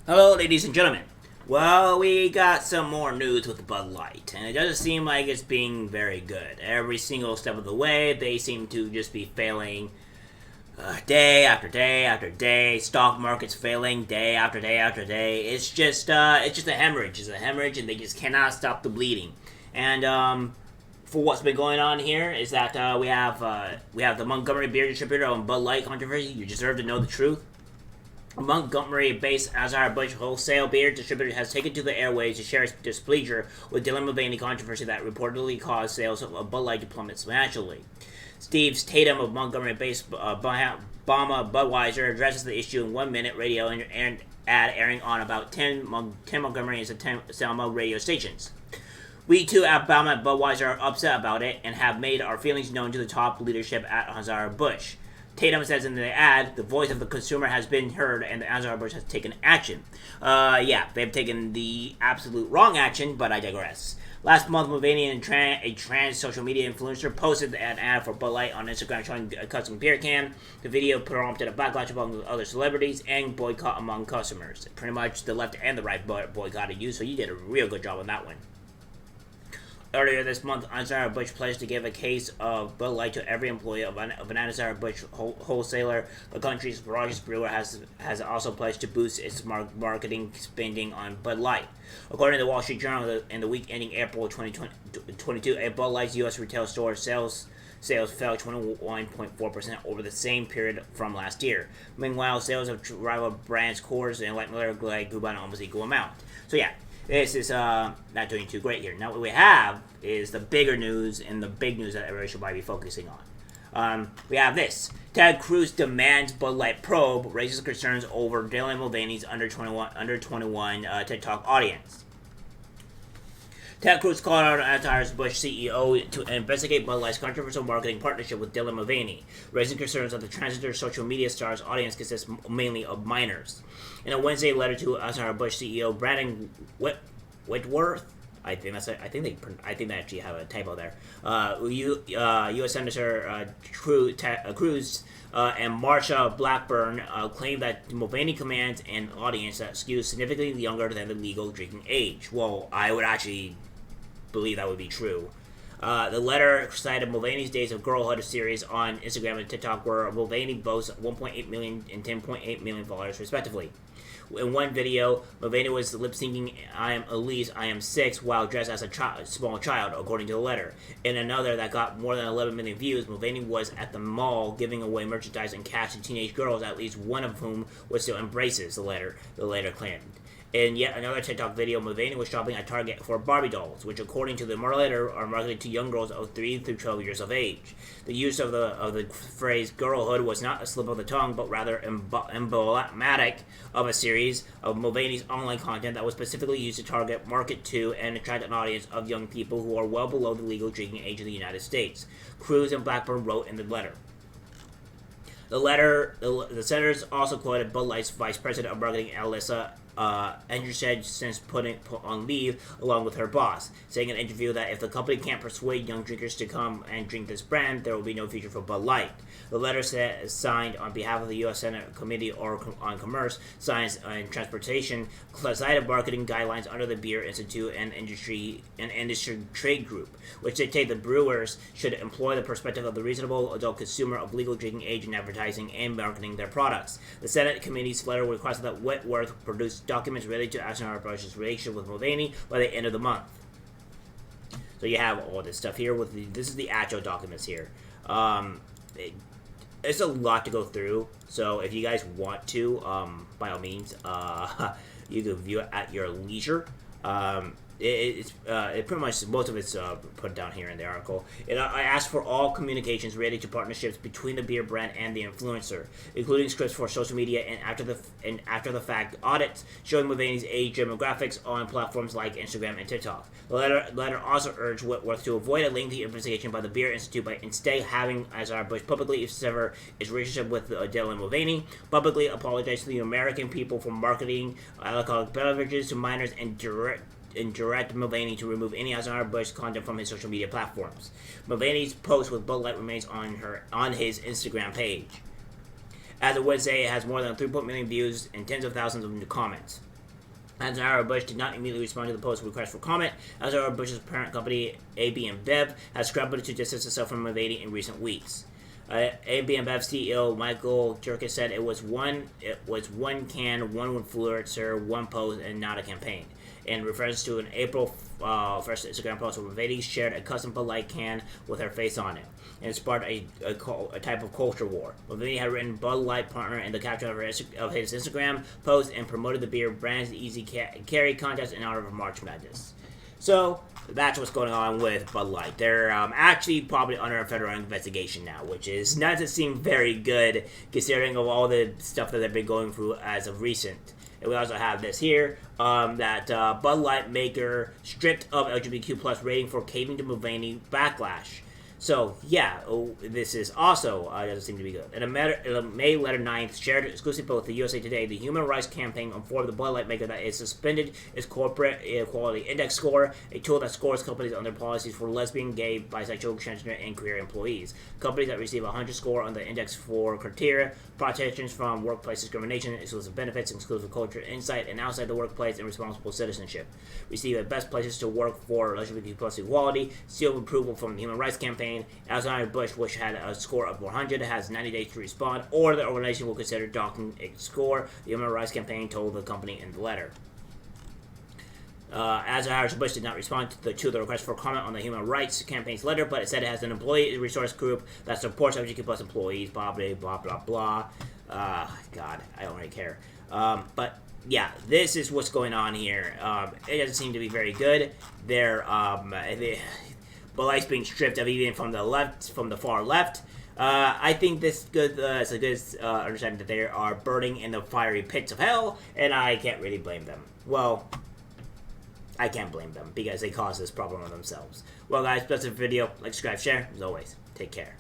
Hello, ladies and gentlemen. Well, we got some more news with Bud Light, and it doesn't seem like it's being very good. Every single step of the way, they seem to just be failing day after day after day. Stock market's failing day after day after day. It's just a hemorrhage. It's a hemorrhage, and they just cannot stop the bleeding. And for what's been going on here is that we have the Montgomery beer distributor on Bud Light controversy. You deserve to know the truth. Montgomery-based Anheuser-Busch wholesale beer distributor has taken to the airwaves to share its displeasure with Dylan Mulvaney controversy that reportedly caused sales of Bud Light to plummet substantially. Steve Tatum of Montgomery-based Bahama Budweiser addresses the issue in 1 minute radio and ad airing on about 10 Montgomery and Selma radio stations. We too at Bahama Budweiser are upset about it and have made our feelings known to the top leadership at Anheuser-Busch. Tatum says in the ad, the voice of the consumer has been heard and the Anheuser-Busch has taken action. They've taken the absolute wrong action, but I digress. Last month, Mulvaney, a trans social media influencer, posted an ad for Bud Light on Instagram showing a custom beer can. The video prompted a backlash among other celebrities and boycott among customers. Pretty much the left and the right boycotted you, so you did a real good job on that one. Earlier this month, Anheuser-Busch pledged to give a case of Bud Light to every employee of an Anheuser-Busch wholesaler. The country's largest brewer has also pledged to boost its marketing spending on Bud Light. According to the Wall Street Journal, in the week ending April 2022, a Bud Light's U.S. retail store sales fell 21.4% over the same period from last year. Meanwhile, sales of rival brands Coors and Light Miller Lite grew by an almost equal amount. So yeah, this is not doing too great here. Now what we have is the bigger news and the big news that everybody should probably be focusing on. We have this. Ted Cruz demands Bud Light probe, raises concerns over Dylan Mulvaney's under 21 TED Talk audience. Ted Cruz called on Anheuser-Busch CEO to investigate Bud Light's controversial marketing partnership with Dylan Mulvaney, raising concerns that the transgender social media star's audience consists mainly of minors. In a Wednesday letter to Anheuser-Busch CEO Brandon Whitworth, I think they actually have a typo there. U.S. Senator Cruz and Marsha Blackburn claimed that Mulvaney commands an audience that skews significantly younger than the legal drinking age. Well, I would actually believe that would be true. The letter cited Mulvaney's Days of Girlhood series on Instagram and TikTok, where Mulvaney boasts 1.8 million and 10.8 million followers, respectively. In one video, Mulvaney was lip-syncing "I am Elise, I am 6" while dressed as a small child, according to the letter. In another that got more than 11 million views, Mulvaney was at the mall giving away merchandise and cash to teenage girls, at least one of whom was still in braces, the letter claimed. In yet another TikTok video, Mulvaney was shopping at Target for Barbie dolls, which according to the letter are marketed to young girls of 3 through 12 years of age. The use of the phrase girlhood was not a slip of the tongue, but rather emblematic of a series of Mulvaney's online content that was specifically used to market to and attract an audience of young people who are well below the legal drinking age in the United States. Cruz and Blackburn wrote in the letter. The senators also quoted Bud Light's Vice President of Marketing, Alyssa Andrew said since put on leave along with her boss, saying in an interview that if the company can't persuade young drinkers to come and drink this brand, there will be no future for Bud Light. The letter signed on behalf of the U.S. Senate Committee on Commerce, Science, and Transportation cited marketing guidelines under the Beer Institute and Industry Trade Group, which dictate the brewers should employ the perspective of the reasonable adult consumer of legal drinking age in advertising and marketing their products. The Senate Committee's letter requested that Whitworth produce documents related to Anheuser-Busch's relationship with Mulvaney by the end of the month. So you have all this stuff here. This is the actual documents here. It's a lot to go through. So if you guys want to, by all means, you can view it at your leisure. It pretty much most of it's put down here in the article. I asked for all communications related to partnerships between the beer brand and the influencer, including scripts for social media and after the fact audits showing Mulvaney's age demographics on platforms like Instagram and TikTok. The letter also urged Whitworth to avoid a lengthy investigation by the Beer Institute by instead having Anheuser-Busch publicly sever its relationship with Dylan Mulvaney, publicly apologize to the American people for marketing alcoholic beverages to minors, and direct Mulvaney to remove any Anheuser-Busch content from his social media platforms. Mulvaney's post with Bud Light remains on his Instagram page. As of Wednesday, it has more than 3 million views and tens of thousands of new comments. Anheuser-Busch did not immediately respond to the Post's request for comment. Anheuser-Busch's parent company, AB InBev, has scrambled to distance itself from Mulvaney in recent weeks. AB InBev CEO Michael Jerkis said it was one can, one influencer, one post, and not a campaign. In reference to an April 1st Instagram post where Mulvaney shared a custom Bud Light can with her face on it, and it sparked a type of culture war. Mulvaney had written Bud Light partner in the caption of his Instagram post and promoted the beer brand's easy carry contest in honor of March Madness. So that's what's going on with Bud Light. They're actually probably under a federal investigation now, which doesn't seem very good considering of all the stuff that they've been going through as of recent. And we also have this here, that Bud Light maker stripped of LGBTQ plus rating for caving to Mulvaney backlash. So, yeah, this is also, doesn't seem to be good. In a May letter 9th, shared exclusive post with the USA Today, the Human Rights Campaign informed the Bud Light maker that it suspended its Corporate Equality Index score, a tool that scores companies on their policies for lesbian, gay, bisexual, transgender, and queer employees. Companies that receive a 100 score on the index for criteria, protections from workplace discrimination, exclusive benefits, exclusive culture, insight, and outside the workplace, and responsible citizenship, receive the best places to work for LGBTQ plus equality, seal of approval from the Human Rights Campaign. Anheuser-Busch, which had a score of 100, has 90 days to respond, or the organization will consider docking its score, the Human Rights Campaign told the company in the letter. Anheuser-Busch did not respond to the request for comment on the Human Rights Campaign's letter, but it said it has an employee resource group that supports LGBTQ plus employees, blah, blah, blah, blah, blah. God, I don't really care. But yeah, this is what's going on here. It doesn't seem to be very good. Bud Light's being stripped of even from the far left. I think this is a good understanding that they are burning in the fiery pits of hell, and I can't really blame them. Well, I can't blame them because they caused this problem on themselves. Well, guys, that's the video. Like, subscribe, share. As always, take care.